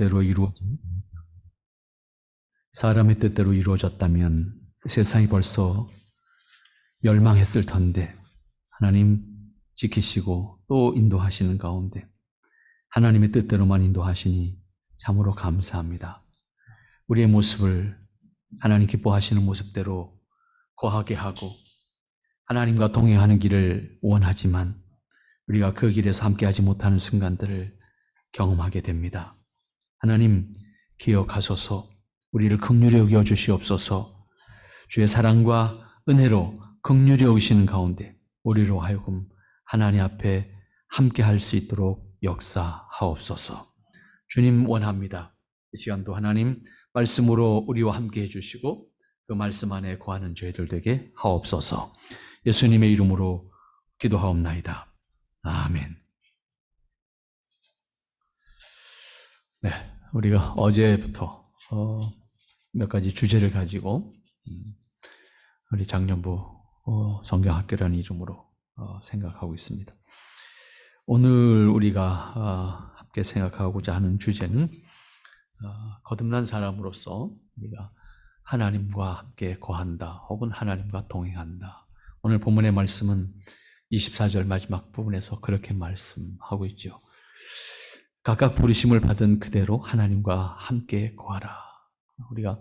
뜻대로 이루어진 사람의 뜻대로 이루어졌다면 세상이 벌써 멸망했을 텐데 하나님 지키시고 또 인도하시는 가운데 하나님의 뜻대로만 인도하시니 참으로 감사합니다. 우리의 모습을 하나님 기뻐하시는 모습대로 거하게 하고 하나님과 동행하는 길을 원하지만 우리가 그 길에서 함께하지 못하는 순간들을 경험하게 됩니다. 하나님 기억하소서. 우리를 긍휼히 여겨 주시옵소서. 주의 사랑과 은혜로 긍휼히 여기시는 가운데 우리로 하여금 하나님 앞에 함께할 수 있도록 역사하옵소서. 주님 원합니다. 이 시간도 하나님 말씀으로 우리와 함께해 주시고 그 말씀 안에 거하는 저희들 되게 하옵소서. 예수님의 이름으로 기도하옵나이다. 아멘. 네, 우리가 어제부터 몇 가지 주제를 가지고 우리 작년부 성경학교라는 이름으로 생각하고 있습니다. 오늘 우리가 함께 생각하고자 하는 주제는 거듭난 사람으로서 우리가 하나님과 함께 거한다 혹은 하나님과 동행한다. 오늘 본문의 말씀은 24절 마지막 부분에서 그렇게 말씀하고 있죠. 각각 부르심을 받은 그대로 하나님과 함께 거하라. 우리가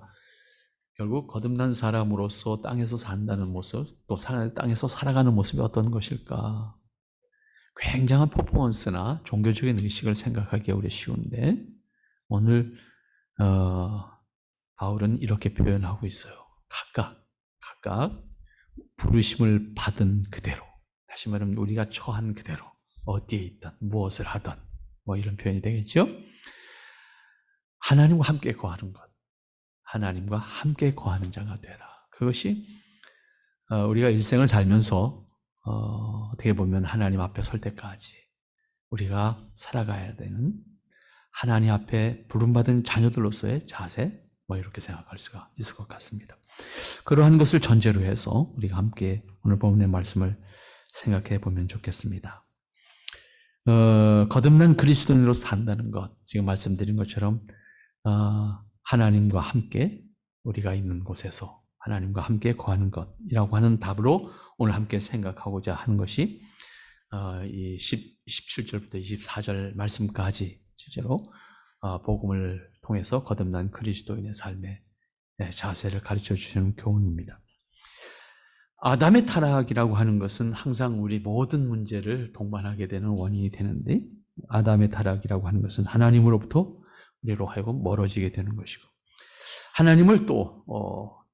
결국 거듭난 사람으로서 땅에서 산다는 모습, 또 땅에서 살아가는 모습이 어떤 것일까? 굉장한 퍼포먼스나 종교적인 의식을 생각하기가 우리 쉬운데 오늘 바울은 이렇게 표현하고 있어요. 각각 부르심을 받은 그대로, 다시 말하면 우리가 처한 그대로 어디에 있든 무엇을 하든 뭐 이런 표현이 되겠죠. 하나님과 함께 거하는 것, 하나님과 함께 거하는 자가 되라. 그것이 우리가 일생을 살면서 어떻게 보면 하나님 앞에 설 때까지 우리가 살아가야 되는 하나님 앞에 부름받은 자녀들로서의 자세, 뭐 이렇게 생각할 수가 있을 것 같습니다. 그러한 것을 전제로 해서 우리가 함께 오늘 본문의 말씀을 생각해 보면 좋겠습니다. 거듭난 그리스도인으로 산다는 것, 지금 말씀드린 것처럼 하나님과 함께 우리가 있는 곳에서 하나님과 함께 거하는 것이라고 하는 답으로 오늘 함께 생각하고자 하는 것이 이 17절부터 24절 말씀까지 실제로 복음을 통해서 거듭난 그리스도인의 삶의 자세를 가르쳐 주시는 교훈입니다. 아담의 타락이라고 하는 것은 항상 우리 모든 문제를 동반하게 되는 원인이 되는데, 아담의 타락이라고 하는 것은 하나님으로부터 우리로 하여금 멀어지게 되는 것이고 하나님을 또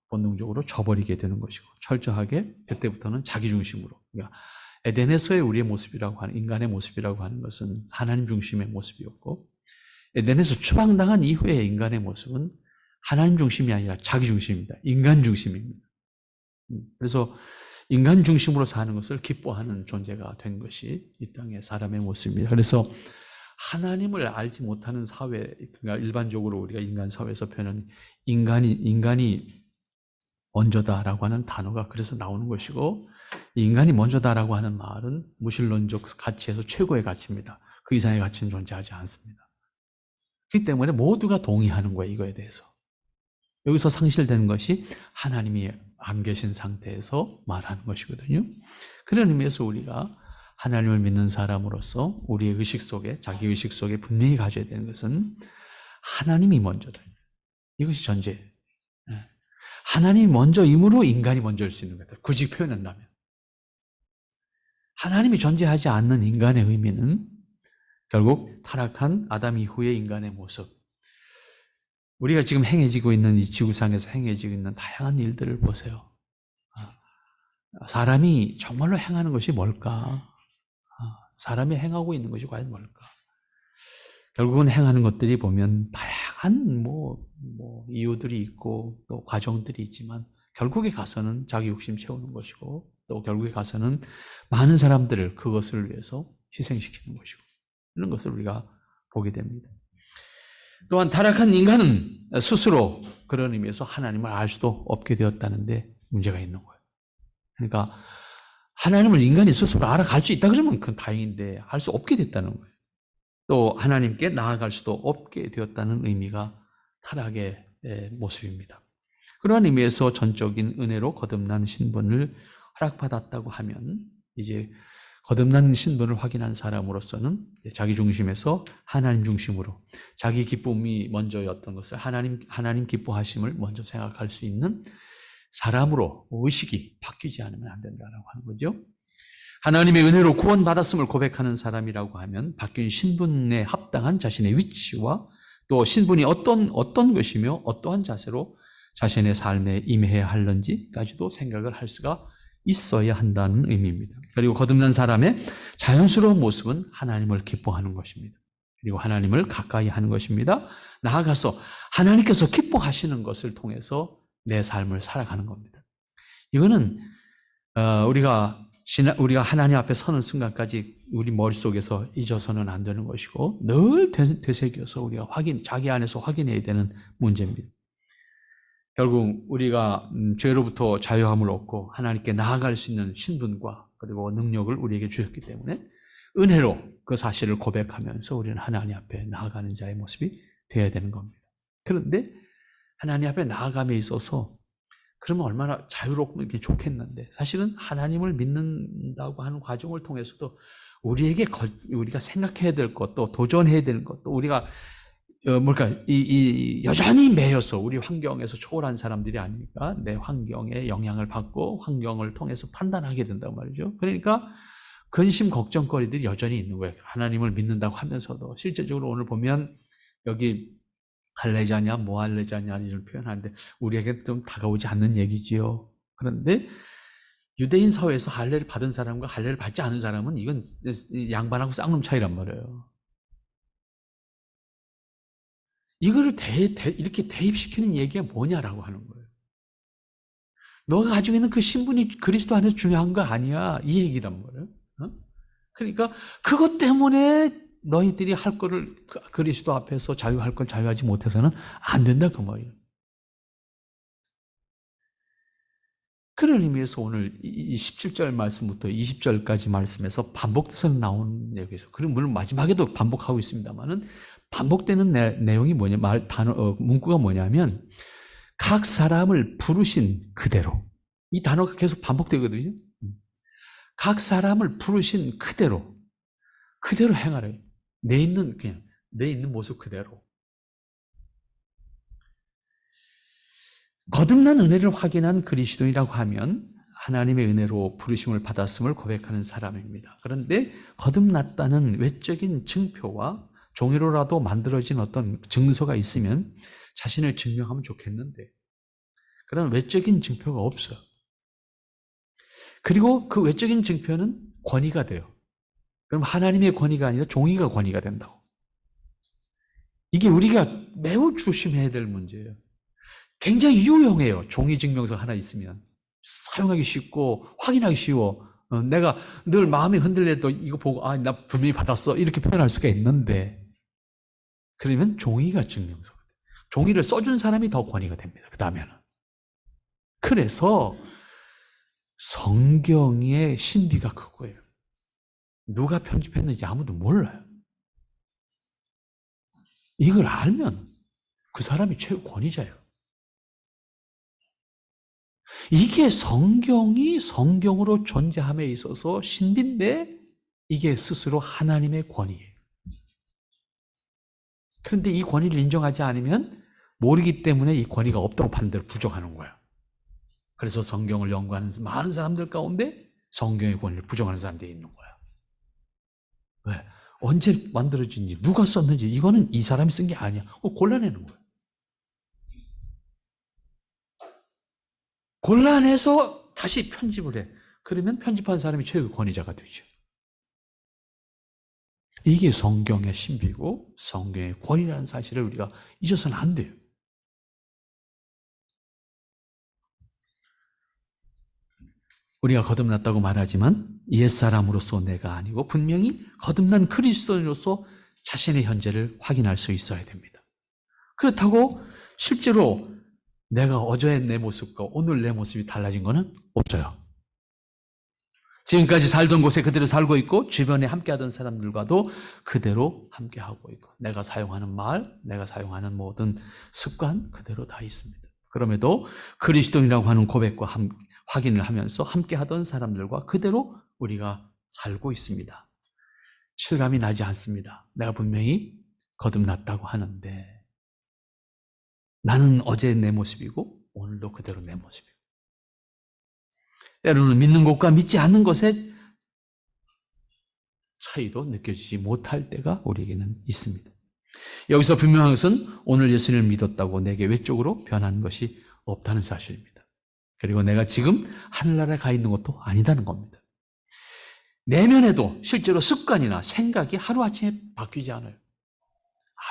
본능적으로 저버리게 되는 것이고, 철저하게 그때부터는 자기중심으로, 그러니까 에덴에서의 우리의 모습이라고 하는, 인간의 모습이라고 하는 것은 하나님 중심의 모습이었고, 에덴에서 추방당한 이후의 인간의 모습은 하나님 중심이 아니라 자기 중심입니다. 인간 중심입니다. 그래서 인간 중심으로 사는 것을 기뻐하는 존재가 된 것이 이 땅의 사람의 모습입니다. 그래서 하나님을 알지 못하는 사회, 그러니까 일반적으로 우리가 인간 사회에서 표현하는 인간이 먼저다라고 하는 단어가 그래서 나오는 것이고, 인간이 먼저다라고 하는 말은 무신론적 가치에서 최고의 가치입니다. 그 이상의 가치는 존재하지 않습니다. 그렇기 때문에 모두가 동의하는 거예요, 이거에 대해서. 여기서 상실되는 것이 하나님이 안 계신 상태에서 말하는 것이거든요. 그런 의미에서 우리가 하나님을 믿는 사람으로서 우리의 의식 속에, 자기 의식 속에 분명히 가져야 되는 것은 하나님이 먼저다. 이것이 전제예요. 하나님이 먼저이므로 인간이 먼저일 수 있는 거다. 굳이 표현한다면. 하나님이 존재하지 않는 인간의 의미는 결국 타락한 아담 이후의 인간의 모습, 우리가 지금 행해지고 있는 이 지구상에서 행해지고 있는 다양한 일들을 보세요. 사람이 정말로 행하는 것이 뭘까? 사람이 행하고 있는 것이 과연 뭘까? 결국은 행하는 것들이 보면 다양한 이유들이 있고 또 과정들이 있지만 결국에 가서는 자기 욕심 채우는 것이고 또 결국에 가서는 많은 사람들을 그것을 위해서 희생시키는 것이고, 이런 것을 우리가 보게 됩니다. 또한 타락한 인간은 스스로 그런 의미에서 하나님을 알 수도 없게 되었다는데 문제가 있는 거예요. 그러니까 하나님을 인간이 스스로 알아갈 수 있다 그러면 그건 다행인데 알 수 없게 됐다는 거예요. 또 하나님께 나아갈 수도 없게 되었다는 의미가 타락의 모습입니다. 그러한 의미에서 전적인 은혜로 거듭난 신분을 허락받았다고 하면 이제 거듭난 신분을 확인한 사람으로서는 자기 중심에서 하나님 중심으로 자기 기쁨이 먼저였던 것을 하나님 기뻐하심을 먼저 생각할 수 있는 사람으로 의식이 바뀌지 않으면 안 된다라고 하는 거죠. 하나님의 은혜로 구원받았음을 고백하는 사람이라고 하면 바뀐 신분에 합당한 자신의 위치와 또 신분이 어떤 것이며 어떠한 자세로 자신의 삶에 임해야 하는지까지도 생각을 할 수가 있어야 한다는 의미입니다. 그리고 거듭난 사람의 자연스러운 모습은 하나님을 기뻐하는 것입니다. 그리고 하나님을 가까이 하는 것입니다. 나아가서 하나님께서 기뻐하시는 것을 통해서 내 삶을 살아가는 겁니다. 이거는 우리가 하나님 앞에 서는 순간까지 우리 머릿속에서 잊어서는 안 되는 것이고 늘 되새겨서 우리가 자기 안에서 확인해야 되는 문제입니다. 결국 우리가 죄로부터 자유함을 얻고 하나님께 나아갈 수 있는 신분과 그리고 능력을 우리에게 주셨기 때문에 은혜로 그 사실을 고백하면서 우리는 하나님 앞에 나아가는 자의 모습이 되어야 되는 겁니다. 그런데 하나님 앞에 나아감에 있어서 그러면 얼마나 자유롭고 이렇게 좋겠는데 사실은 하나님을 믿는다고 하는 과정을 통해서도 우리가 생각해야 될 것도 도전해야 될 것도 우리가 여전히 매여서 우리 환경에서 초월한 사람들이 아니니까 내 환경에 영향을 받고 환경을 통해서 판단하게 된단 말이죠. 그러니까 근심 걱정거리들이 여전히 있는 거예요. 하나님을 믿는다고 하면서도 실제적으로 오늘 보면 여기 할례자냐 뭐 할례자냐 이런 표현하는데 우리에게 좀 다가오지 않는 얘기지요. 그런데 유대인 사회에서 할례를 받은 사람과 할례를 받지 않은 사람은 이건 양반하고 쌍놈 차이란 말이에요. 이거를 이렇게 대입시키는 얘기가 뭐냐라고 하는 거예요. 너가 가지고 있는 그 신분이 그리스도 안에서 중요한 거 아니야. 이 얘기란 말이에요. 그러니까 그것 때문에 너희들이 할 거를 그리스도 앞에서 자유할 걸 자유하지 못해서는 안 된다 그 말이에요. 그런 의미에서 오늘 이 17절 말씀부터 20절까지 말씀에서 반복돼서 나온 얘기에서 그리고 물론 마지막에도 반복하고 있습니다만은 반복되는 내용이 문구가 뭐냐면 각 사람을 부르신 그대로 이 단어가 계속 반복되거든요. 각 사람을 부르신 그대로 행하래요. 내 있는 모습 그대로. 거듭난 은혜를 확인한 그리스도인이라고 하면 하나님의 은혜로 부르심을 받았음을 고백하는 사람입니다. 그런데 거듭났다는 외적인 증표와 종이로라도 만들어진 어떤 증서가 있으면 자신을 증명하면 좋겠는데 그런 외적인 증표가 없어요. 그리고 그 외적인 증표는 권위가 돼요. 그럼 하나님의 권위가 아니라 종이가 권위가 된다고. 이게 우리가 매우 조심해야 될 문제예요. 굉장히 유용해요. 종이증명서 하나 있으면. 사용하기 쉽고 확인하기 쉬워. 내가 늘 마음이 흔들려도 이거 보고 나 분명히 받았어 이렇게 표현할 수가 있는데 그러면 종이가 증명서가 돼요. 종이를 써준 사람이 더 권위가 됩니다. 그 다음에는. 그래서 성경의 신비가 그거예요. 누가 편집했는지 아무도 몰라요. 이걸 알면 그 사람이 최고 권위자예요. 이게 성경이 성경으로 존재함에 있어서 신비인데 이게 스스로 하나님의 권위예요. 그런데 이 권위를 인정하지 않으면 모르기 때문에 이 권위가 없다고 판단을 부정하는 거야. 그래서 성경을 연구하는 많은 사람들 가운데 성경의 권위를 부정하는 사람들이 있는 거야. 왜? 언제 만들어진지 누가 썼는지 이거는 이 사람이 쓴 게 아니야. 골라내는 거야. 골라내서 다시 편집을 해. 그러면 편집한 사람이 최고 권위자가 되죠. 이게 성경의 신비고 성경의 권위라는 사실을 우리가 잊어서는 안 돼요. 우리가 거듭났다고 말하지만 옛사람으로서 내가 아니고 분명히 거듭난 그리스도인으로서 자신의 현재를 확인할 수 있어야 됩니다. 그렇다고 실제로 내가 어제의 내 모습과 오늘 내 모습이 달라진 것은 없어요. 지금까지 살던 곳에 그대로 살고 있고 주변에 함께하던 사람들과도 그대로 함께하고 있고 내가 사용하는 말, 내가 사용하는 모든 습관 그대로 다 있습니다. 그럼에도 그리스도인이라고 하는 고백과 확인을 하면서 함께하던 사람들과 그대로 우리가 살고 있습니다. 실감이 나지 않습니다. 내가 분명히 거듭났다고 하는데 나는 어제 내 모습이고 오늘도 그대로 내 모습이고 때로는 믿는 것과 믿지 않는 것의 차이도 느껴지지 못할 때가 우리에게는 있습니다. 여기서 분명한 것은 오늘 예수님을 믿었다고 내게 외적으로 변한 것이 없다는 사실입니다. 그리고 내가 지금 하늘나라에 가 있는 것도 아니다는 겁니다. 내면에도 실제로 습관이나 생각이 하루아침에 바뀌지 않아요.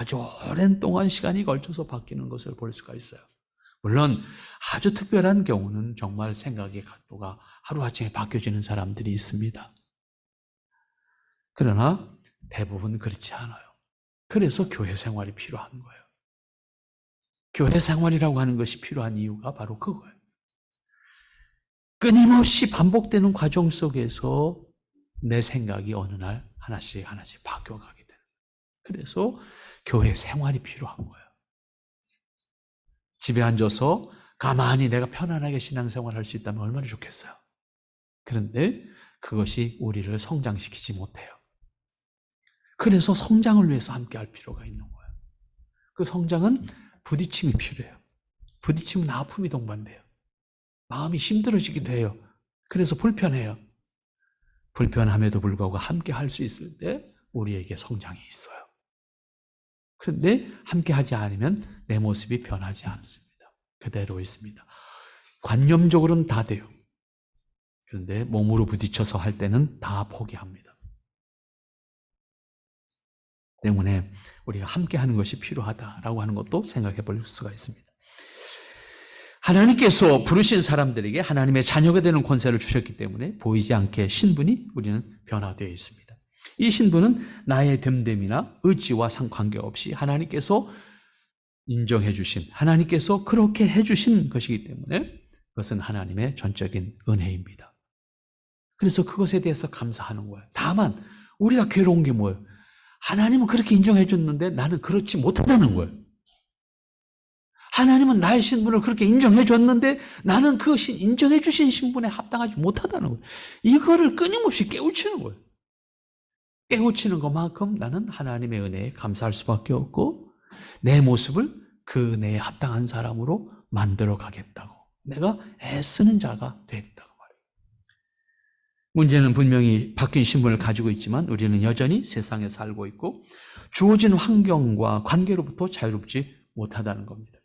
아주 오랜 동안 시간이 걸쳐서 바뀌는 것을 볼 수가 있어요. 물론 아주 특별한 경우는 정말 생각의 각도가 하루아침에 바뀌어지는 사람들이 있습니다. 그러나 대부분 그렇지 않아요. 그래서 교회 생활이 필요한 거예요. 교회 생활이라고 하는 것이 필요한 이유가 바로 그거예요. 끊임없이 반복되는 과정 속에서 내 생각이 어느 날 하나씩 바뀌어가게 되는 거예요. 그래서 교회 생활이 필요한 거예요. 집에 앉아서 가만히 내가 편안하게 신앙생활을 할 수 있다면 얼마나 좋겠어요. 그런데 그것이 우리를 성장시키지 못해요. 그래서 성장을 위해서 함께 할 필요가 있는 거예요. 그 성장은 부딪힘이 필요해요. 부딪히면 아픔이 동반돼요. 마음이 힘들어지기도 해요. 그래서 불편해요. 불편함에도 불구하고 함께 할 수 있을 때 우리에게 성장이 있어요. 그런데 함께 하지 않으면 내 모습이 변하지 않습니다. 그대로 있습니다. 관념적으로는 다 돼요. 그런데 몸으로 부딪혀서 할 때는 다 포기합니다. 때문에 우리가 함께 하는 것이 필요하다라고 하는 것도 생각해 볼 수가 있습니다. 하나님께서 부르신 사람들에게 하나님의 자녀가 되는 권세를 주셨기 때문에 보이지 않게 신분이 우리는 변화되어 있습니다. 이 신분은 나의 됨됨이나 의지와 상관계없이 하나님께서 인정해 주신, 하나님께서 그렇게 해 주신 것이기 때문에 그것은 하나님의 전적인 은혜입니다. 그래서 그것에 대해서 감사하는 거예요. 다만 우리가 괴로운 게 뭐예요? 하나님은 그렇게 인정해 줬는데 나는 그렇지 못하다는 거예요. 하나님은 나의 신분을 그렇게 인정해 줬는데 나는 그 인정해 주신 신분에 합당하지 못하다는 거예요. 이거를 끊임없이 깨우치는 거예요. 깨우치는 것만큼 나는 하나님의 은혜에 감사할 수밖에 없고 내 모습을 그 은혜에 합당한 사람으로 만들어 가겠다고 내가 애쓰는 자가 됐다고 말해요. 문제는 분명히 바뀐 신분을 가지고 있지만 우리는 여전히 세상에 살고 있고 주어진 환경과 관계로부터 자유롭지 못하다는 겁니다.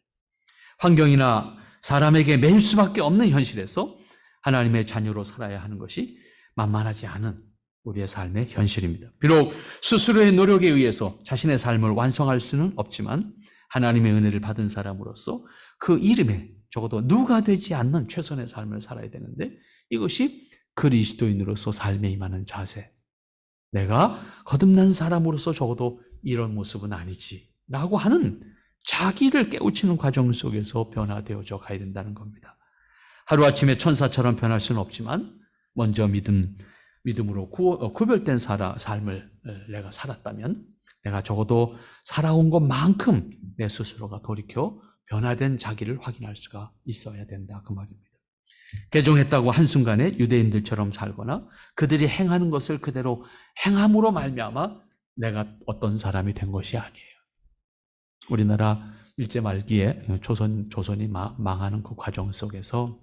환경이나 사람에게 매일 수밖에 없는 현실에서 하나님의 자녀로 살아야 하는 것이 만만하지 않은 우리의 삶의 현실입니다. 비록 스스로의 노력에 의해서 자신의 삶을 완성할 수는 없지만 하나님의 은혜를 받은 사람으로서 그 이름에 적어도 누가 되지 않는 최선의 삶을 살아야 되는데 이것이 그리스도인으로서 삶에 임하는 자세. 내가 거듭난 사람으로서 적어도 이런 모습은 아니지 라고 하는 자기를 깨우치는 과정 속에서 변화되어져 가야 된다는 겁니다. 하루아침에 천사처럼 변할 수는 없지만 먼저 믿음으로 구별된 삶을 내가 살았다면 내가 적어도 살아온 것만큼 내 스스로가 돌이켜 변화된 자기를 확인할 수가 있어야 된다 그 말입니다. 개종했다고 한순간에 유대인들처럼 살거나 그들이 행하는 것을 그대로 행함으로 말미암아 내가 어떤 사람이 된 것이 아니에요. 우리나라 일제 말기에 조선이 망하는 그 과정 속에서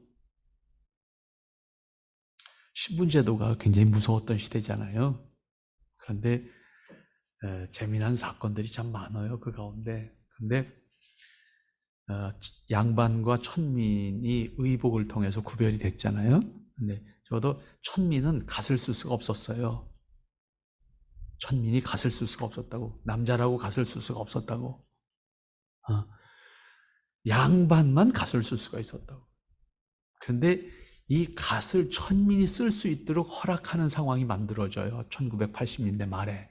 신분제도가 굉장히 무서웠던 시대잖아요. 그런데 재미난 사건들이 참 많아요. 그 가운데. 그런데 양반과 천민이 의복을 통해서 구별이 됐잖아요. 근데 저도 천민은 갓을 쓸 수가 없었어요. 천민이 갓을 쓸 수가 없었다고. 남자라고 갓을 쓸 수가 없었다고. 양반만 갓을 쓸 수가 있었다고. 그런데 이 갓을 천민이 쓸 수 있도록 허락하는 상황이 만들어져요. 1980년대 말에.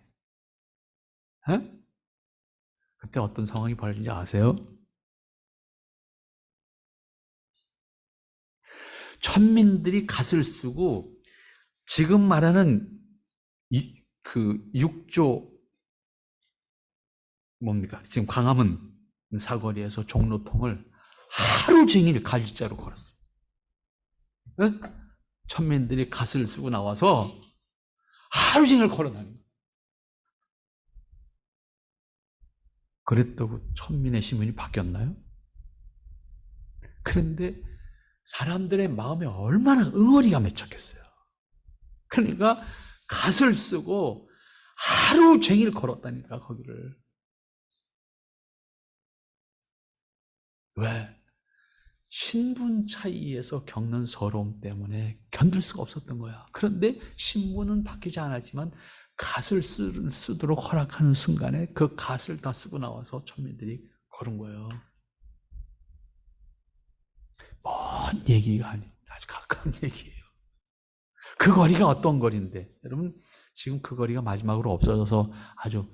그때 어떤 상황이 벌어진지 아세요? 천민들이 갓을 쓰고 지금 말하는 그 6조 뭡니까? 지금 광화문 사거리에서 종로통을 하루 종일 갈빗자루 걸었어요. 응? 천민들이 갓을 쓰고 나와서 하루 종일 걸어다니는 거예요. 그랬다고 천민의 신분이 바뀌었나요? 그런데 사람들의 마음에 얼마나 응어리가 맺혔겠어요. 그러니까 갓을 쓰고 하루 종일 걸었다니까, 거기를. 왜? 신분 차이에서 겪는 서러움 때문에 견딜 수가 없었던 거야. 그런데 신분은 바뀌지 않았지만 갓을 쓰도록 허락하는 순간에 그 갓을 다 쓰고 나와서 천민들이 걸은 거예요. 먼 얘기가 아니에요. 아주 가까운 얘기예요. 그 거리가 어떤 거리인데, 여러분 지금 그 거리가 마지막으로 없어져서 아주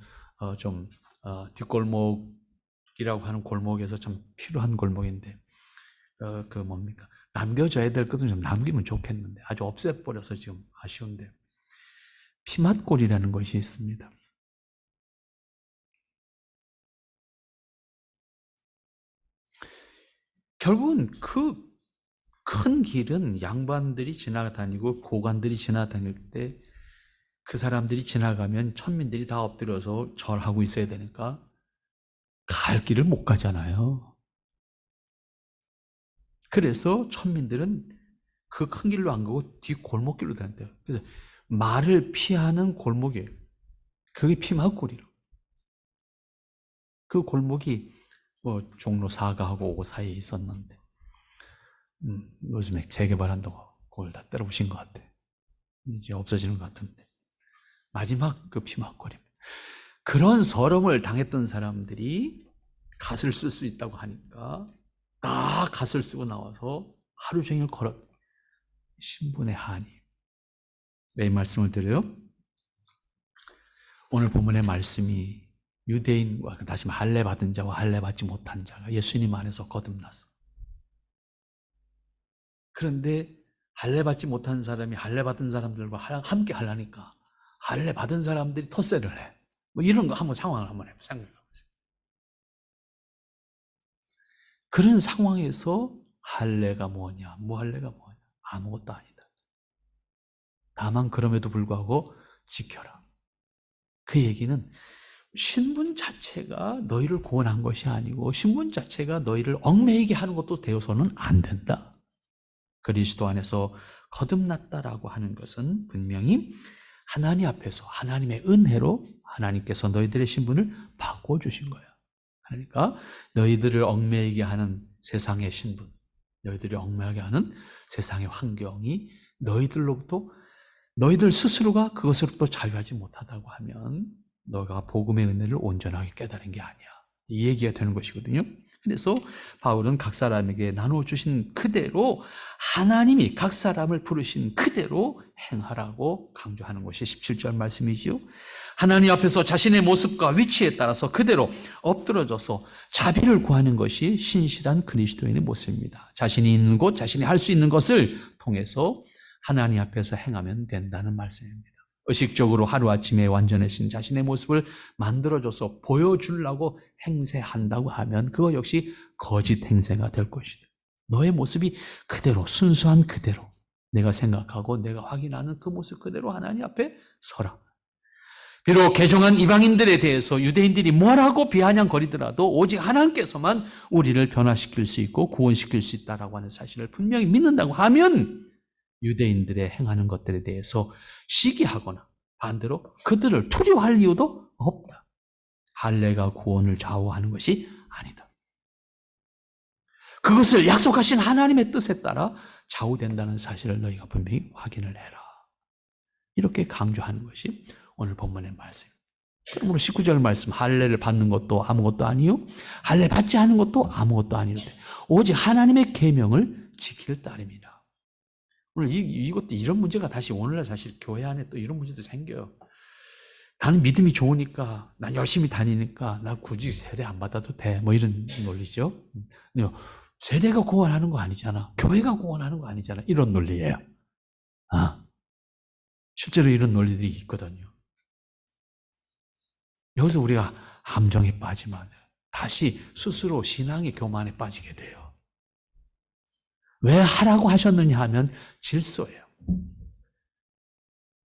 뒷골목이라고 하는 골목에서 참 필요한 골목인데, 그 뭡니까? 남겨져야 될 것은 좀 남기면 좋겠는데 아주 없애버려서 지금 아쉬운데, 피맛골이라는 것이 있습니다. 결국은 그 큰 길은 양반들이 지나다니고 고관들이 지나다닐 때 그 사람들이 지나가면 천민들이 다 엎드려서 절하고 있어야 되니까 갈 길을 못 가잖아요. 그래서 천민들은 그 큰 길로 안 가고 뒷골목길로 다닌대요. 그래서 말을 피하는 골목이에요. 그게 피맛골이라고. 그 골목이 뭐 종로 4가하고 5가 사이에 있었는데 요즘에 재개발한다고 그걸 다 때려부신 것 같아. 이제 없어지는 것 같은데. 마지막 그 피막거림. 그런 서름을 당했던 사람들이 갓을 쓸 수 있다고 하니까 다 갓을 쓰고 나와서 하루 종일 걸어. 신분의 한이. 왜 이 말씀을 드려요? 오늘 본문의 말씀이 유대인과 다시 할례 받은 자와 할례 받지 못한 자가 예수님 안에서 거듭나서, 그런데 할례 받지 못한 사람이 할례 받은 사람들과 함께 하려니까 할례 받은 사람들이 텃세를 해. 뭐 이런 거 한번 상황을 한번 생각해 보세요. 그런 상황에서 할례가 뭐냐, 무할례가 뭐냐, 아무것도 아니다. 다만 그럼에도 불구하고 지켜라. 그 얘기는 신분 자체가 너희를 구원한 것이 아니고 신분 자체가 너희를 얽매이게 하는 것도 되어서는 안 된다. 그리스도 안에서 거듭났다라고 하는 것은 분명히 하나님 앞에서 하나님의 은혜로 하나님께서 너희들의 신분을 바꿔주신 거야. 그러니까 너희들을 얽매이게 하는 세상의 신분, 너희들이 얽매이게 하는 세상의 환경이 너희들 스스로가 그것으로부터 자유하지 못하다고 하면 너가 복음의 은혜를 온전하게 깨달은 게 아니야. 이 얘기가 되는 것이거든요. 그래서 바울은 각 사람에게 나누어 주신 그대로 하나님이 각 사람을 부르신 그대로 행하라고 강조하는 것이 17절 말씀이죠. 하나님 앞에서 자신의 모습과 위치에 따라서 그대로 엎드러져서 자비를 구하는 것이 신실한 그리스도인의 모습입니다. 자신이 있는 곳, 자신이 할 수 있는 것을 통해서 하나님 앞에서 행하면 된다는 말씀입니다. 의식적으로 하루아침에 완전해진 자신의 모습을 만들어줘서 보여주려고 행세한다고 하면 그거 역시 거짓 행세가 될 것이다. 너의 모습이 그대로, 순수한 그대로, 내가 생각하고 내가 확인하는 그 모습 그대로 하나님 앞에 서라. 비록 개종한 이방인들에 대해서 유대인들이 뭐라고 비아냥거리더라도 오직 하나님께서만 우리를 변화시킬 수 있고 구원시킬 수 있다라고 하는 사실을 분명히 믿는다고 하면 유대인들의 행하는 것들에 대해서 시기하거나 반대로 그들을 두려워할 이유도 없다. 할례가 구원을 좌우하는 것이 아니다. 그것을 약속하신 하나님의 뜻에 따라 좌우된다는 사실을 너희가 분명히 확인을 해라. 이렇게 강조하는 것이 오늘 본문의 말씀입니다. 그러므로 19절 말씀, 할례를 받는 것도 아무것도 아니요 할례 받지 않은 것도 아무것도 아니는데 오직 하나님의 계명을 지킬 따름이라. 오늘 이것도 이런 문제가 다시 오늘날 사실 교회 안에 또 이런 문제도 생겨요. 나는 믿음이 좋으니까, 난 열심히 다니니까, 나 굳이 세례 안 받아도 돼. 뭐 이런 논리죠. 세례가 구원하는 거 아니잖아. 교회가 구원하는 거 아니잖아. 이런 논리예요. 실제로 이런 논리들이 있거든요. 여기서 우리가 함정에 빠지면 다시 스스로 신앙의 교만에 빠지게 돼요. 왜 하라고 하셨느냐 하면 질서예요.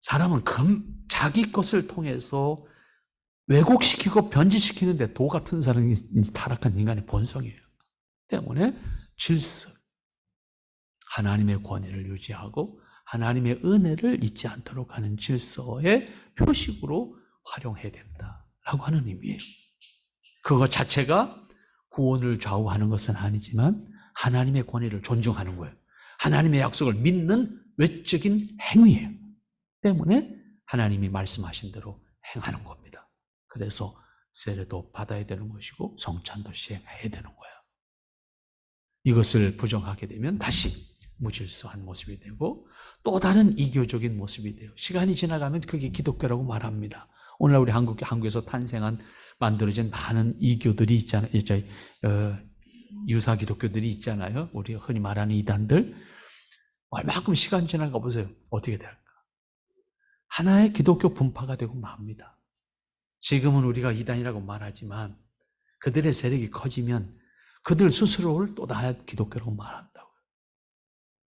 사람은 자기 것을 통해서 왜곡시키고 변질시키는데 도 같은 사람이 타락한 인간의 본성이에요. 때문에 질서, 하나님의 권위를 유지하고 하나님의 은혜를 잊지 않도록 하는 질서의 표식으로 활용해야 된다라고 하는 의미예요. 그것 자체가 구원을 좌우하는 것은 아니지만 하나님의 권위를 존중하는 거예요. 하나님의 약속을 믿는 외적인 행위예요. 때문에 하나님이 말씀하신 대로 행하는 겁니다. 그래서 세례도 받아야 되는 것이고 성찬도 시행해야 되는 거예요. 이것을 부정하게 되면 다시 무질서한 모습이 되고 또 다른 이교적인 모습이 돼요. 시간이 지나가면 그게 기독교라고 말합니다. 오늘날 우리 한국에서 만들어진 많은 이교들이 있잖아요. 유사 기독교들이 있잖아요. 우리가 흔히 말하는 이단들. 얼마큼 시간 지나가 보세요. 어떻게 될까? 하나의 기독교 분파가 되고 맙니다. 지금은 우리가 이단이라고 말하지만 그들의 세력이 커지면 그들 스스로를 또 다른 기독교라고 말한다고요.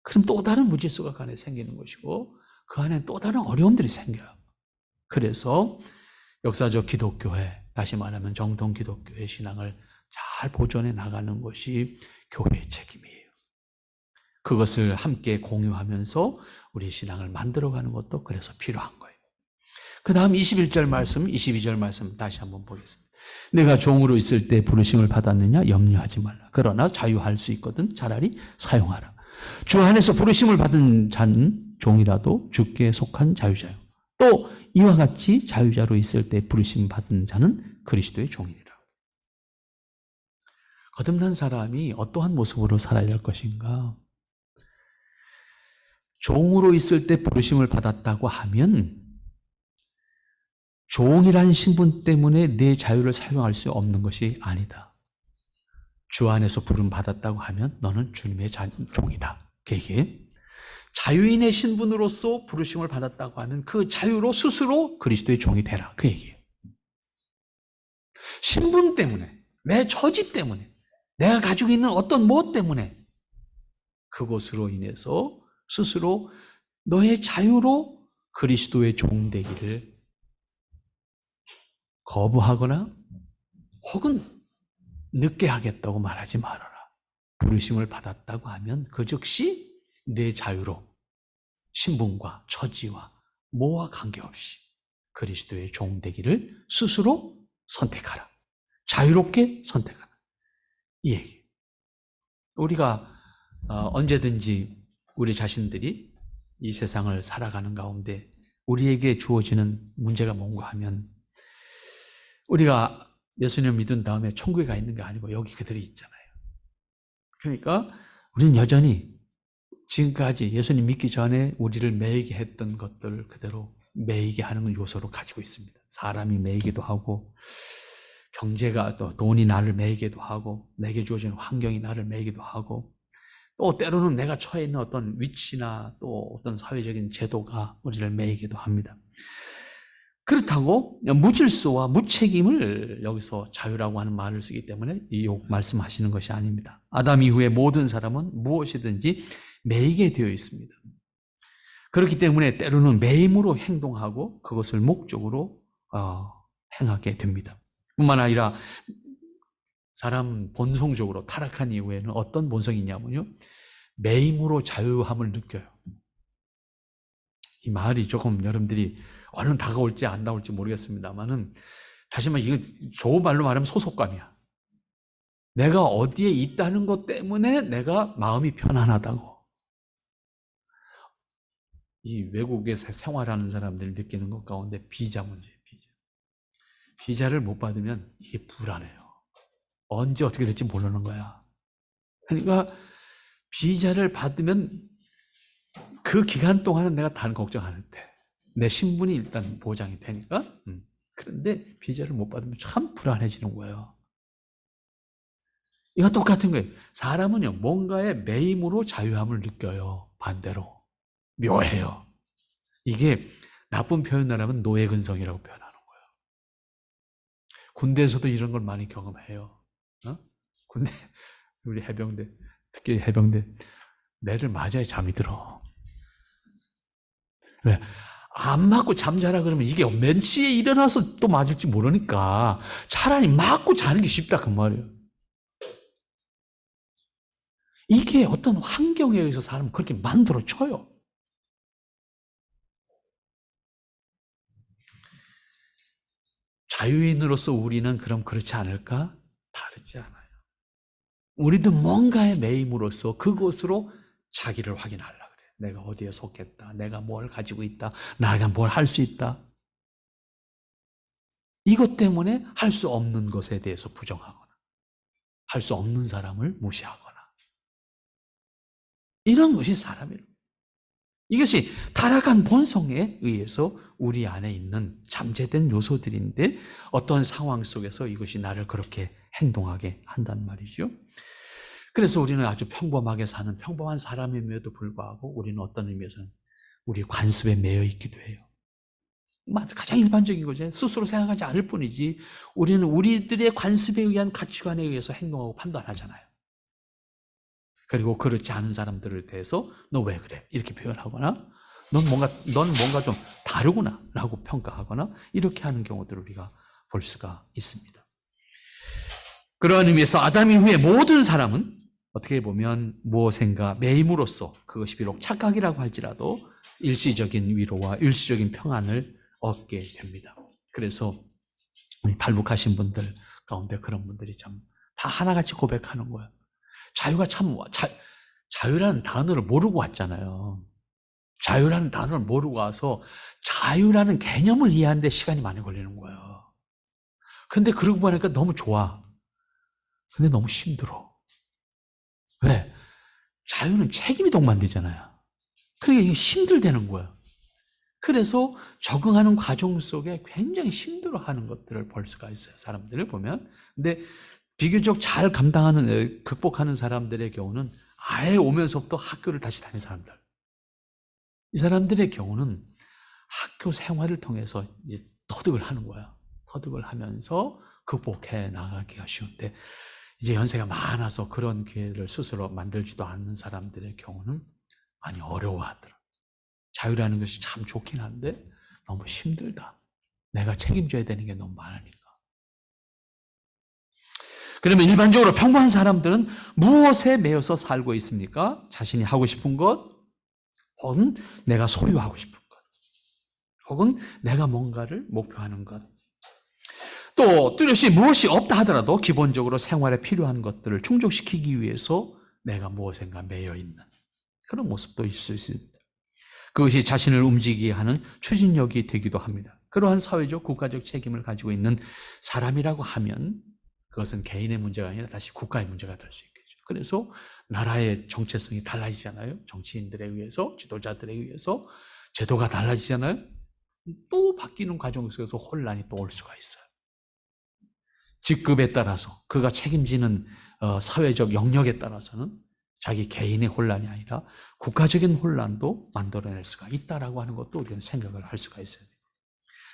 그럼 또 다른 무질서가 그 안에 생기는 것이고 그 안에 또 다른 어려움들이 생겨요. 그래서 역사적 기독교회, 다시 말하면 정통 기독교의 신앙을 잘 보존해 나가는 것이 교회의 책임이에요. 그것을 함께 공유하면서 우리 신앙을 만들어가는 것도 그래서 필요한 거예요. 그 다음 21절 말씀, 22절 말씀 다시 한번 보겠습니다. 내가 종으로 있을 때 부르심을 받았느냐? 염려하지 말라. 그러나 자유할 수 있거든 차라리 사용하라. 주 안에서 부르심을 받은 자는 종이라도 주께 속한 자유자요. 또 이와 같이 자유자로 있을 때 부르심 받은 자는 그리스도의 종이니라. 거듭난 사람이 어떠한 모습으로 살아야 될 것인가? 종으로 있을 때 부르심을 받았다고 하면 종이란 신분 때문에 내 자유를 사용할 수 없는 것이 아니다. 주 안에서 부름 받았다고 하면 너는 주님의 종이다. 그게 자유인의 신분으로서 부르심을 받았다고 하면 그 자유로 스스로 그리스도의 종이 되라. 그 얘기예요. 신분 때문에, 내 처지 때문에, 내가 가지고 있는 어떤 무엇 때문에 그것으로 인해서 스스로 너의 자유로 그리스도의 종 되기를 거부하거나 혹은 늦게 하겠다고 말하지 말아라. 부르심을 받았다고 하면 그 즉시 내 자유로 신분과 처지와 뭐와 관계없이 그리스도의 종 되기를 스스로 선택하라. 자유롭게 선택하라. 이 얘기. 우리가 언제든지 우리 자신들이 이 세상을 살아가는 가운데 우리에게 주어지는 문제가 뭔가 하면 우리가 예수님을 믿은 다음에 천국에 가 있는 게 아니고 여기 그들이 있잖아요. 그러니까 우리는 여전히 지금까지 예수님 믿기 전에 우리를 매이게 했던 것들을 그대로 매이게 하는 요소로 가지고 있습니다. 사람이 매이기도 하고 경제가 또 돈이 나를 매이기도 하고 내게 주어진 환경이 나를 매이기도 하고 또 때로는 내가 처해 있는 어떤 위치나 또 어떤 사회적인 제도가 우리를 매이기도 합니다. 그렇다고 무질서와 무책임을 여기서 자유라고 하는 말을 쓰기 때문에 이 말씀하시는 것이 아닙니다. 아담 이후에 모든 사람은 무엇이든지 매이게 되어 있습니다. 그렇기 때문에 때로는 매임으로 행동하고 그것을 목적으로 행하게 됩니다. 뿐만 아니라 사람 본성적으로 타락한 이후에는 어떤 본성이 있냐면요. 매임으로 자유함을 느껴요. 이 말이 조금 여러분들이 얼른 다가올지 안 다가올지 모르겠습니다만은 다시 말해 이건 좋은 말로 말하면 소속감이야. 내가 어디에 있다는 것 때문에 내가 마음이 편안하다고. 이 외국에서 생활하는 사람들이 느끼는 것 가운데 비자 문제예요. 비자를 못 받으면 이게 불안해요. 언제 어떻게 될지 모르는 거야. 그러니까 비자를 받으면 그 기간 동안은 내가 다른 걱정 안 해도 돼. 내 신분이 일단 보장이 되니까. 그런데 비자를 못 받으면 참 불안해지는 거예요. 이거 똑같은 거예요. 사람은요, 뭔가의 매임으로 자유함을 느껴요. 반대로. 묘해요. 이게 나쁜 표현을 하면 노예근성이라고 표현하는 거예요. 군대에서도 이런 걸 많이 경험해요. 군대, 우리 해병대, 특히 해병대, 매를 맞아야 잠이 들어. 왜? 안 맞고 잠자라 그러면 이게 몇 시에 일어나서 또 맞을지 모르니까 차라리 맞고 자는 게 쉽다 그 말이에요. 이게 어떤 환경에 의해서 사람을 그렇게 만들어줘요. 자유인으로서 우리는 그럼 그렇지 않을까? 다르지 않아요. 우리도 뭔가에 매임으로써 그것으로 자기를 확인하려고 그래요. 내가 어디에 속했다. 내가 뭘 가지고 있다. 내가 뭘 할 수 있다. 이것 때문에 할 수 없는 것에 대해서 부정하거나 할 수 없는 사람을 무시하거나 이런 것이 사람이에요. 이것이 타락한 본성에 의해서 우리 안에 있는 잠재된 요소들인데 어떤 상황 속에서 이것이 나를 그렇게 행동하게 한단 말이죠. 그래서 우리는 아주 평범하게 사는 평범한 사람임에도 불구하고 우리는 어떤 의미에서는 우리 관습에 매여 있기도 해요. 가장 일반적인 거죠. 스스로 생각하지 않을 뿐이지 우리는 우리들의 관습에 의한 가치관에 의해서 행동하고 판단하잖아요. 그리고 그렇지 않은 사람들에 대해서 너 왜 그래? 이렇게 표현하거나 넌 뭔가 좀 다르구나 라고 평가하거나 이렇게 하는 경우들을 우리가 볼 수가 있습니다. 그러한 의미에서 아담 이후에 모든 사람은 어떻게 보면 무엇인가 매임으로써 그것이 비록 착각이라고 할지라도 일시적인 위로와 일시적인 평안을 얻게 됩니다. 그래서 우리 탈북하신 분들 가운데 그런 분들이 참 다 하나같이 고백하는 거예요. 자유가 자유라는 단어를 모르고 왔잖아요. 자유라는 단어를 모르고 와서 자유라는 개념을 이해하는데 시간이 많이 걸리는 거예요. 근데 그러고 보니까 너무 좋아. 근데 너무 힘들어. 왜? 자유는 책임이 동반되잖아요. 그러니까 이게 힘들다는 거예요. 그래서 적응하는 과정 속에 굉장히 힘들어하는 것들을 볼 수가 있어요. 사람들을 보면. 근데 비교적 잘 감당하는, 극복하는 사람들의 경우는 아예 오면서부터 학교를 다시 다닌 사람들. 이 사람들의 경우는 학교 생활을 통해서 이제 터득을 하는 거야. 터득을 하면서 극복해 나가기가 쉬운데, 이제 연세가 많아서 그런 기회를 스스로 만들지도 않는 사람들의 경우는 많이 어려워하더라. 자유라는 것이 참 좋긴 한데 너무 힘들다. 내가 책임져야 되는 게 너무 많으니까. 그러면 일반적으로 평범한 사람들은 무엇에 매여서 살고 있습니까? 자신이 하고 싶은 것, 혹은 내가 소유하고 싶은 것, 혹은 내가 뭔가를 목표하는 것. 또 뚜렷이 무엇이 없다 하더라도 기본적으로 생활에 필요한 것들을 충족시키기 위해서 내가 무엇인가 매여 있는 그런 모습도 있을 수 있습니다. 그것이 자신을 움직이게 하는 추진력이 되기도 합니다. 그러한 사회적, 국가적 책임을 가지고 있는 사람이라고 하면 그것은 개인의 문제가 아니라 다시 국가의 문제가 될 수 있겠죠. 그래서 나라의 정체성이 달라지잖아요. 정치인들에 의해서, 지도자들에 의해서 제도가 달라지잖아요. 또 바뀌는 과정 속에서 혼란이 또 올 수가 있어요. 직급에 따라서 그가 책임지는 사회적 영역에 따라서는 자기 개인의 혼란이 아니라 국가적인 혼란도 만들어낼 수가 있다라고 하는 것도 우리는 생각을 할 수가 있어요.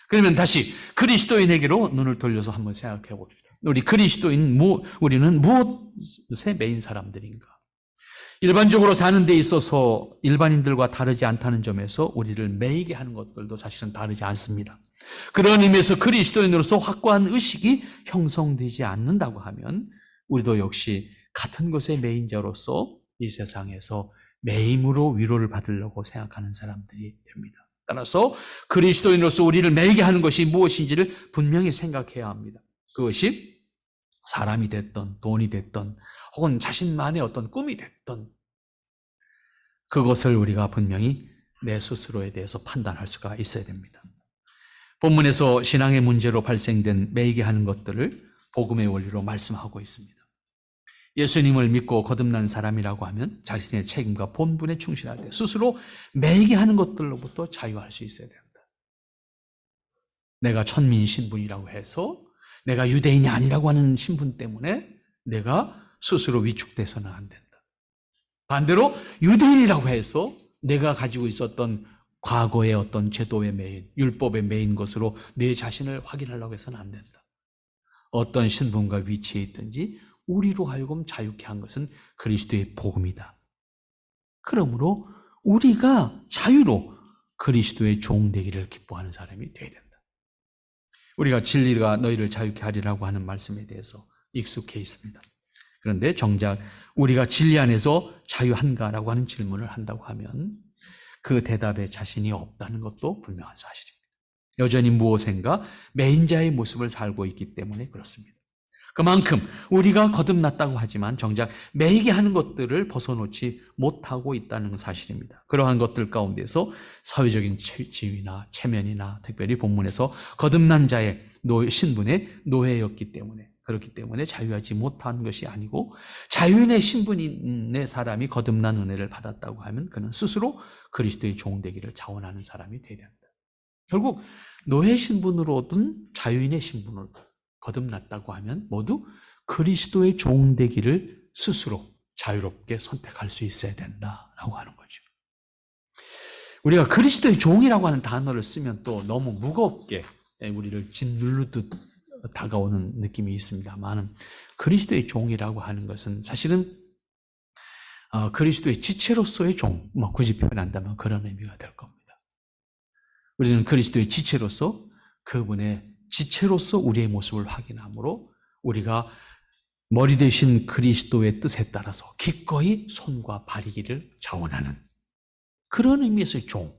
그러면 다시 그리스도인에게로 눈을 돌려서 한번 생각해 봅시다. 우리 그리스도인, 우리는 무엇에 매인 사람들인가? 일반적으로 사는 데 있어서 일반인들과 다르지 않다는 점에서 우리를 매이게 하는 것들도 사실은 다르지 않습니다. 그런 의미에서 그리스도인으로서 확고한 의식이 형성되지 않는다고 하면 우리도 역시 같은 것에 매인 자로서 이 세상에서 매임으로 위로를 받으려고 생각하는 사람들이 됩니다. 따라서 그리스도인으로서 우리를 매이게 하는 것이 무엇인지를 분명히 생각해야 합니다. 그것이 사람이 됐던 돈이 됐던 혹은 자신만의 어떤 꿈이 됐던 그것을 우리가 분명히 내 스스로에 대해서 판단할 수가 있어야 됩니다. 본문에서 신앙의 문제로 발생된 매이게 하는 것들을 복음의 원리로 말씀하고 있습니다. 예수님을 믿고 거듭난 사람이라고 하면 자신의 책임과 본분에 충실할 때 스스로 매이게 하는 것들로부터 자유할 수 있어야 된다. 내가 천민 신분이라고 해서 내가 유대인이 아니라고 하는 신분 때문에 내가 스스로 위축돼서는 안 된다. 반대로 유대인이라고 해서 내가 가지고 있었던 과거의 어떤 제도에 매인, 율법에 매인 것으로 내 자신을 확인하려고 해서는 안 된다. 어떤 신분과 위치에 있든지 우리로 하여금 자유케 한 것은 그리스도의 복음이다. 그러므로 우리가 자유로 그리스도의 종 되기를 기뻐하는 사람이 되어야 된다. 우리가 진리가 너희를 자유케 하리라고 하는 말씀에 대해서 익숙해 있습니다. 그런데 정작 우리가 진리 안에서 자유한가라고 하는 질문을 한다고 하면 그 대답에 자신이 없다는 것도 분명한 사실입니다. 여전히 무엇인가 매인자의 모습을 살고 있기 때문에 그렇습니다. 그만큼 우리가 거듭났다고 하지만 정작 매이게 하는 것들을 벗어놓지 못하고 있다는 사실입니다. 그러한 것들 가운데서 사회적인 지위나 체면이나 특별히 본문에서 거듭난 자의 신분의 노예였기 때문에 그렇기 때문에 자유하지 못한 것이 아니고 자유인의 신분의 사람이 거듭난 은혜를 받았다고 하면 그는 스스로 그리스도의 종 되기를 자원하는 사람이 되어야 한다. 결국 노예 신분으로든 자유인의 신분으로든 거듭났다고 하면 모두 그리스도의 종 되기를 스스로 자유롭게 선택할 수 있어야 된다라고 하는 거죠. 우리가 그리스도의 종이라고 하는 단어를 쓰면 또 너무 무겁게 우리를 짓누르듯 다가오는 느낌이 있습니다만 그리스도의 종이라고 하는 것은 사실은 그리스도의 지체로서의 종, 굳이 표현한다면 그런 의미가 될 겁니다. 우리는 그리스도의 지체로서 그분의 지체로서 우리의 모습을 확인하므로 우리가 머리 대신 그리스도의 뜻에 따라서 기꺼이 손과 발이기를 자원하는 그런 의미에서의 종,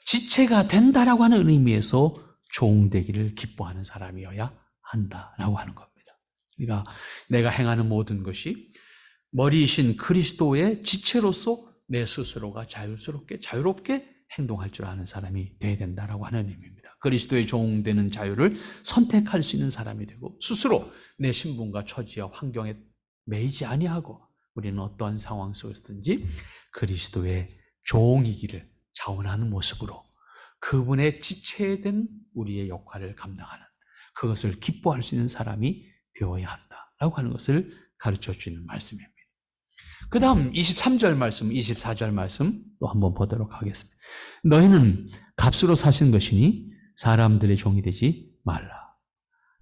지체가 된다라고 하는 의미에서 종 되기를 기뻐하는 사람이어야 한다라고 하는 겁니다. 그러니까 내가 행하는 모든 것이 머리이신 그리스도의 지체로서 내 스스로가 자유롭게 행동할 줄 아는 사람이 되어야 된다라고 하는 의미입니다. 그리스도의 종 되는 자유를 선택할 수 있는 사람이 되고 스스로 내 신분과 처지와 환경에 매이지 아니하고 우리는 어떠한 상황 속에서든지 그리스도의 종이기를 자원하는 모습으로 그분의 지체된 우리의 역할을 감당하는 그것을 기뻐할 수 있는 사람이 되어야 한다라고 하는 것을 가르쳐 주는 말씀입니다. 그 다음 23절 말씀, 24절 말씀 또 한번 보도록 하겠습니다. 너희는 값으로 사신 것이니 사람들의 종이 되지 말라.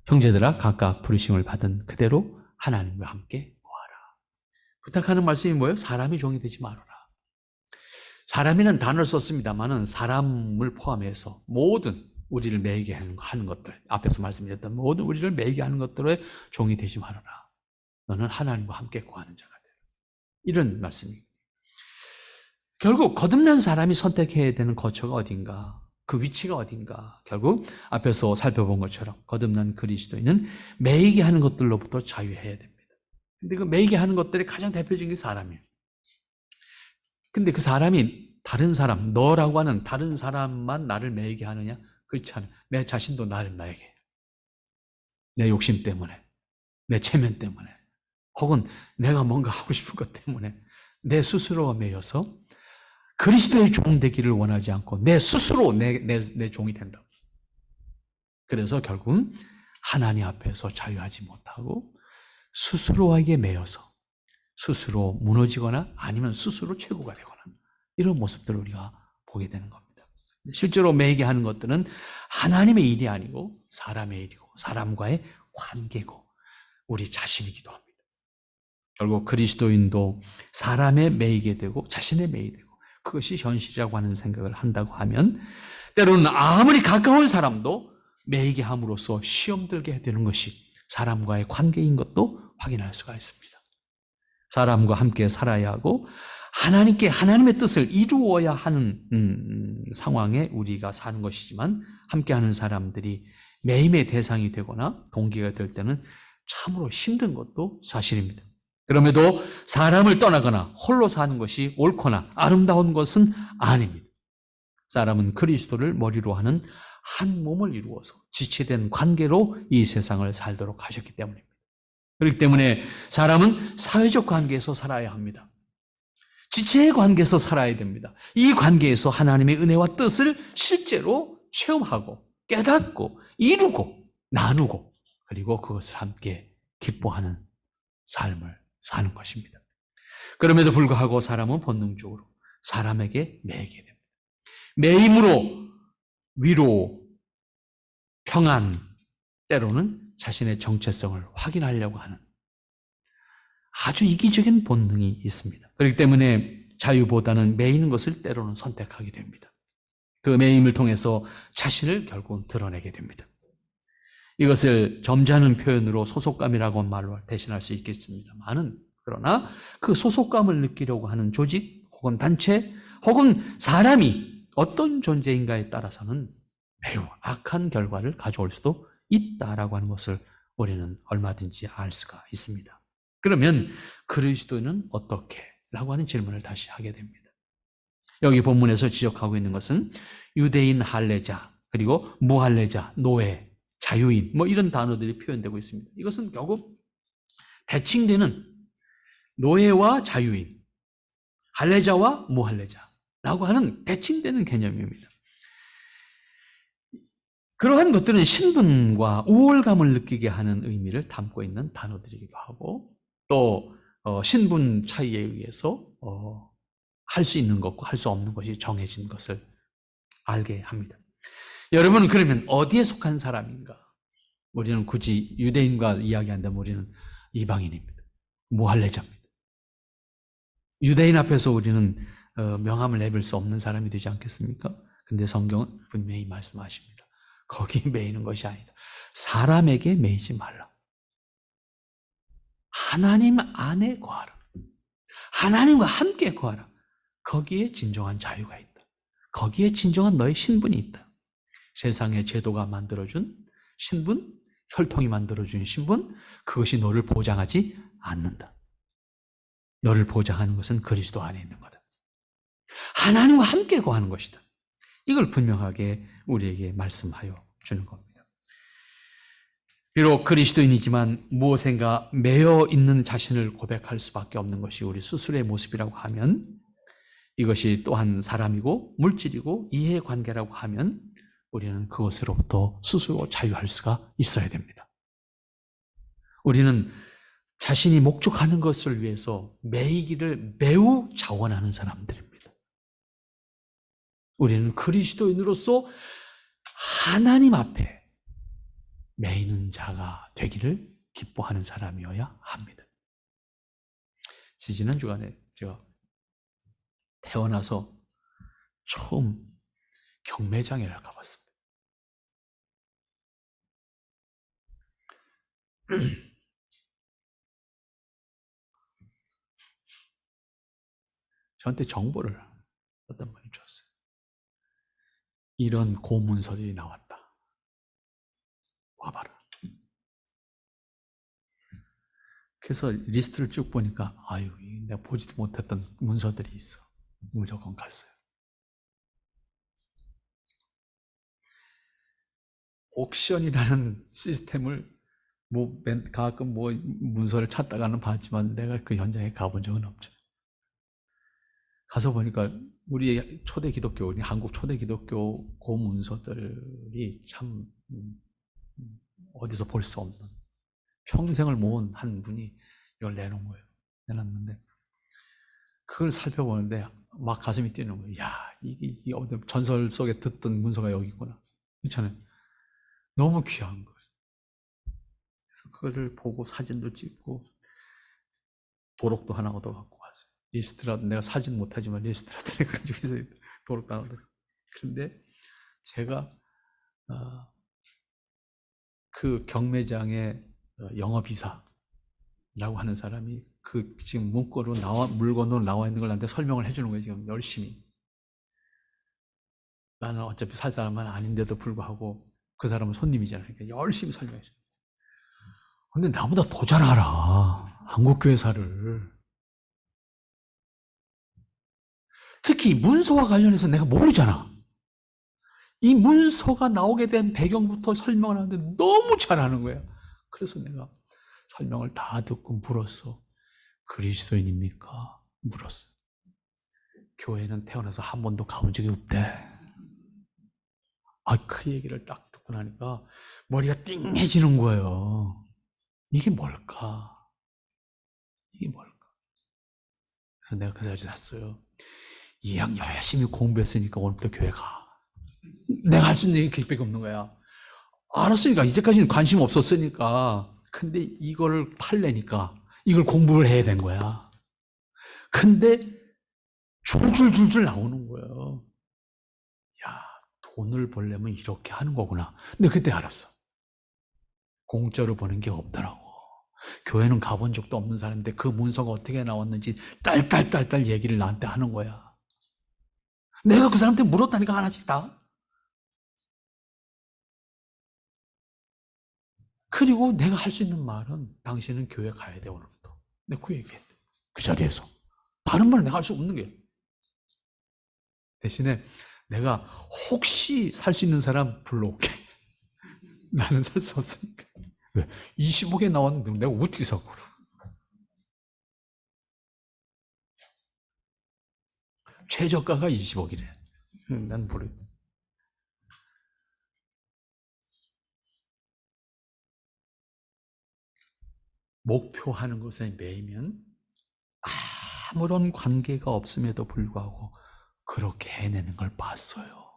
형제들아 각각 부르심을 받은 그대로 하나님과 함께 거하라. 부탁하는 말씀이 뭐예요? 사람이 종이 되지 말아라. 사람이라는 단어를 썼습니다만 사람을 포함해서 모든 우리를 매이게 하는 것들, 앞에서 말씀드렸던 모든 우리를 매이게 하는 것들의 종이 되지 말아라. 너는 하나님과 함께 거하는 자가 되라. 이런 말씀입니다. 결국 거듭난 사람이 선택해야 되는 거처가 어딘가, 그 위치가 어딘가, 결국 앞에서 살펴본 것처럼 거듭난 그리스도인은 매이게 하는 것들로부터 자유해야 됩니다. 근데 그 매이게 하는 것들의 가장 대표적인 게 사람이에요. 근데 그 사람이 다른 사람, 너라고 하는 다른 사람만 나를 매이게 하느냐? 그렇지 않아요. 내 자신도 나를 매이게 해요. 내 욕심 때문에, 내 체면 때문에, 혹은 내가 뭔가 하고 싶은 것 때문에 내 스스로가 매여서 그리스도의 종 되기를 원하지 않고 내 스스로 내 종이 된다. 그래서 결국은 하나님 앞에서 자유하지 못하고 스스로에게 매여서 스스로 무너지거나 아니면 스스로 최고가 되거나 이런 모습들을 우리가 보게 되는 겁니다. 실제로 매이게 하는 것들은 하나님의 일이 아니고 사람의 일이고 사람과의 관계고 우리 자신이기도 합니다. 결국 그리스도인도 사람에 매이게 되고 자신에 매이게 되고 그것이 현실이라고 하는 생각을 한다고 하면 때로는 아무리 가까운 사람도 매이게 함으로써 시험 들게 되는 것이 사람과의 관계인 것도 확인할 수가 있습니다. 사람과 함께 살아야 하고 하나님께 하나님의 뜻을 이루어야 하는 상황에 우리가 사는 것이지만 함께하는 사람들이 매임의 대상이 되거나 동기가 될 때는 참으로 힘든 것도 사실입니다. 그럼에도 사람을 떠나거나 홀로 사는 것이 옳거나 아름다운 것은 아닙니다. 사람은 그리스도를 머리로 하는 한 몸을 이루어서 지체된 관계로 이 세상을 살도록 하셨기 때문입니다. 그렇기 때문에 사람은 사회적 관계에서 살아야 합니다. 지체의 관계에서 살아야 됩니다. 이 관계에서 하나님의 은혜와 뜻을 실제로 체험하고 깨닫고 이루고 나누고 그리고 그것을 함께 기뻐하는 삶을 사는 것입니다. 그럼에도 불구하고 사람은 본능적으로 사람에게 매이게 됩니다. 매임으로 위로, 평안, 때로는 자신의 정체성을 확인하려고 하는 아주 이기적인 본능이 있습니다. 그렇기 때문에 자유보다는 매이는 것을 때로는 선택하게 됩니다. 그 매임을 통해서 자신을 결국은 드러내게 됩니다. 이것을 점잖은 표현으로 소속감이라고 말로 대신할 수 있겠습니다만은, 그러나 그 소속감을 느끼려고 하는 조직 혹은 단체 혹은 사람이 어떤 존재인가에 따라서는 매우 악한 결과를 가져올 수도 있다라고 하는 것을 우리는 얼마든지 알 수가 있습니다. 그러면 그리스도인은 어떻게? 라고 하는 질문을 다시 하게 됩니다. 여기 본문에서 지적하고 있는 것은 유대인 할례자, 그리고 무할례자, 노예, 자유인, 이런 단어들이 표현되고 있습니다. 이것은 결국 대칭되는 노예와 자유인, 할례자와 무할례자라고 하는 대칭되는 개념입니다. 그러한 것들은 신분과 우월감을 느끼게 하는 의미를 담고 있는 단어들이기도 하고, 또 신분 차이에 의해서 할 수 있는 것과 할 수 없는 것이 정해진 것을 알게 합니다. 여러분은 그러면 어디에 속한 사람인가? 우리는 굳이 유대인과 이야기한다면 우리는 이방인입니다. 무할례자입니다. 유대인 앞에서 우리는 명함을 내밀 수 없는 사람이 되지 않겠습니까? 근데 성경은 분명히 말씀하십니다. 거기에 매이는 것이 아니다. 사람에게 매이지 말라. 하나님 안에 거하라. 하나님과 함께 거하라. 거기에 진정한 자유가 있다. 거기에 진정한 너의 신분이 있다. 세상의 제도가 만들어준 신분, 혈통이 만들어준 신분, 그것이 너를 보장하지 않는다. 너를 보장하는 것은 그리스도 안에 있는 거다. 하나님과 함께 거하는 것이다. 이걸 분명하게 우리에게 말씀하여 주는 겁니다. 비록 그리스도인이지만 무엇인가 매여 있는 자신을 고백할 수밖에 없는 것이 우리 스스로의 모습이라고 하면, 이것이 또한 사람이고 물질이고 이해관계라고 하면 우리는 그것으로부터 스스로 자유할 수가 있어야 됩니다. 우리는 자신이 목적하는 것을 위해서 매이기를 매우 자원하는 사람들입니다. 우리는 그리스도인으로서 하나님 앞에 매이는 자가 되기를 기뻐하는 사람이어야 합니다. 지난 주간에 제가 태어나서 처음 경매장에를 가봤습니다. 저한테 정보를 어떤 분이 줬어요. 이런 고문서들이 나왔다. 와봐라. 그래서 리스트를 쭉 보니까 아유, 내가 보지도 못했던 문서들이 있어. 무조건 갔어요. 옥션이라는 시스템을 가끔 문서를 찾다가는 봤지만 내가 그 현장에 가본 적은 없죠. 가서 보니까 우리 초대 기독교, 우리 한국 초대 기독교 고문서들이 참 어디서 볼 수 없는, 평생을 모은 한 분이 이걸 내놓은 거예요. 내놨는데 그걸 살펴보는데 막 가슴이 뛰는 거예요. 야, 이게 전설 속에 듣던 문서가 여기 있구나. 그렇잖아요. 너무 귀한 거예요. 그래서 그거를 보고 사진도 찍고 도록도 하나 얻어갖고 왔어요. 리스트라도 내가 사진 못하지만 리스트라도 내가 가지고 있어요. 도록도 하나 얻어. 그런데 제가 그 경매장의 영업이사라고 하는 사람이 그 지금 물건으로 나와 있는 걸 나한테 설명을 해주는 거예요. 지금 열심히. 나는 어차피 살 사람은 아닌데도 불구하고 그 사람은 손님이잖아요. 그러니까 열심히 설명해 줘요. 근데 나보다 더 잘 알아. 한국교회사를. 특히 문서와 관련해서 내가 모르잖아. 이 문서가 나오게 된 배경부터 설명을 하는데 너무 잘하는 거야. 그래서 내가 설명을 다 듣고 물었어. 그리스도인입니까? 물었어. 교회는 태어나서 한 번도 가본 적이 없대. 그 얘기를 딱 듣고 나니까 머리가 띵해지는 거예요. 이게 뭘까? 이게 뭘까? 그래서 내가 그 자리에 샀어요. 이왕 열심히 공부했으니까 오늘부터 교회 가. 내가 할 수 있는 게 그밖에 없는 거야. 알았으니까, 이제까지는 관심 없었으니까. 근데 이거를 팔려니까 이걸 공부를 해야 된 거야. 근데 줄줄줄줄 나오는 거예요. 야, 돈을 벌려면 이렇게 하는 거구나. 근데 그때 알았어. 공짜로 버는 게 없더라고. 교회는 가본 적도 없는 사람인데 그 문서가 어떻게 나왔는지 딸딸딸딸 얘기를 나한테 하는 거야. 내가 그 사람한테 물었다니까, 하나씩 다. 그리고 내가 할 수 있는 말은 당신은 교회 가야 돼, 오늘부터. 내가 그 얘기했대. 그 자리에서. 다른 말은 내가 할 수 없는 거예요. 대신에 내가 혹시 살 수 있는 사람 불러올게. 나는 살 수 없으니까. 왜? 20억에 나왔는데 내가 어떻게 사고. 최저가가 20억이래. 난 모르. 목표하는 것에 매이면 아무런 관계가 없음에도 불구하고 그렇게 해내는 걸 봤어요.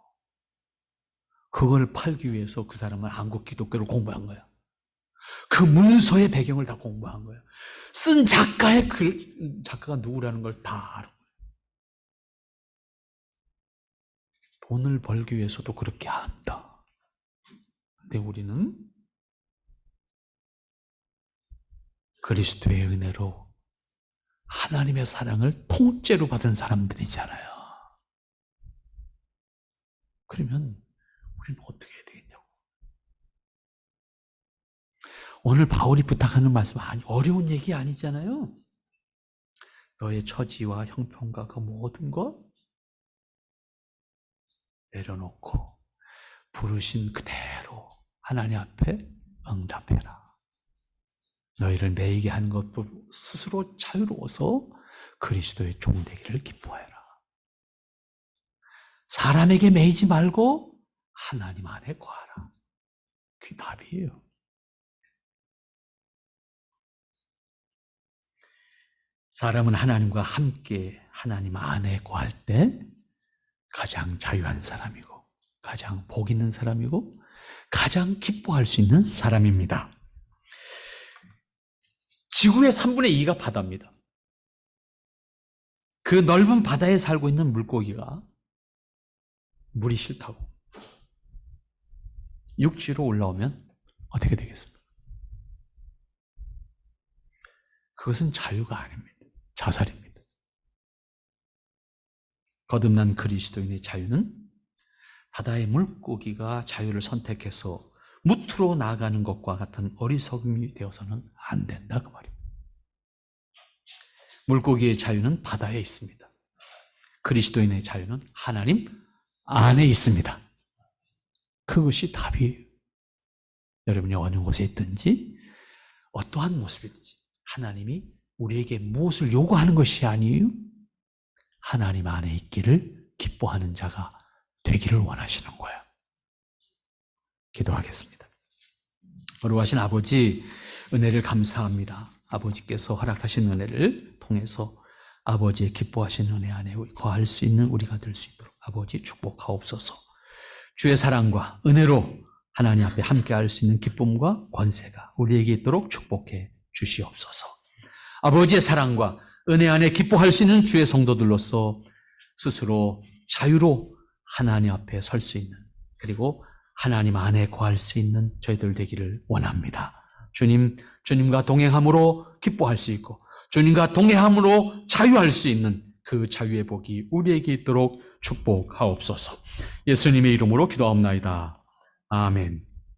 그걸 팔기 위해서 그 사람은 한국 기독교를 공부한 거야. 그 문서의 배경을 다 공부한 거야. 쓴 작가의 작가가 누구라는 걸 다 알아. 돈을 벌기 위해서도 그렇게 한다. 근데 우리는 그리스도의 은혜로 하나님의 사랑을 통째로 받은 사람들이잖아요. 그러면 우리는 어떻게 해야 되겠냐고. 오늘 바울이 부탁하는 말씀 어려운 얘기 아니잖아요. 너의 처지와 형편과 그 모든 것 내려놓고 부르신 그대로 하나님 앞에 응답해라. 너희를 매이게 하는 것도 스스로 자유로워서 그리스도의 종 되기를 기뻐해라. 사람에게 매이지 말고 하나님 안에 거하라. 그게 답이에요. 사람은 하나님과 함께 하나님 안에 거할 때 가장 자유한 사람이고 가장 복 있는 사람이고 가장 기뻐할 수 있는 사람입니다. 지구의 3분의 2가 바다입니다. 그 넓은 바다에 살고 있는 물고기가 물이 싫다고 육지로 올라오면 어떻게 되겠습니까? 그것은 자유가 아닙니다. 자살입니다. 거듭난 그리스도인의 자유는 바다의 물고기가 자유를 선택해서 무트로 나아가는 것과 같은 어리석음이 되어서는 안 된다, 그 말이에요. 물고기의 자유는 바다에 있습니다. 그리스도인의 자유는 하나님 안에 있습니다. 그것이 답이에요. 여러분이 어느 곳에 있든지 어떠한 모습이든지 하나님이 우리에게 무엇을 요구하는 것이 아니에요. 하나님 안에 있기를 기뻐하는 자가 되기를 원하시는 거예요. 기도하겠습니다. 거룩하신 아버지, 은혜를 감사합니다. 아버지께서 허락하신 은혜를 통해서 아버지의 기뻐하신 은혜 안에 거할 수 있는 우리가 될 수 있도록 아버지 축복하옵소서. 주의 사랑과 은혜로 하나님 앞에 함께할 수 있는 기쁨과 권세가 우리에게 있도록 축복해 주시옵소서. 아버지의 사랑과 은혜 안에 기뻐할 수 있는 주의 성도들로서 스스로 자유로 하나님 앞에 설 수 있는, 그리고 하나님 안에 거할 수 있는 저희들 되기를 원합니다. 주님과 동행함으로 기뻐할 수 있고 주님과 동행함으로 자유할 수 있는 그 자유의 복이 우리에게 있도록 축복하옵소서. 예수님의 이름으로 기도하옵나이다. 아멘.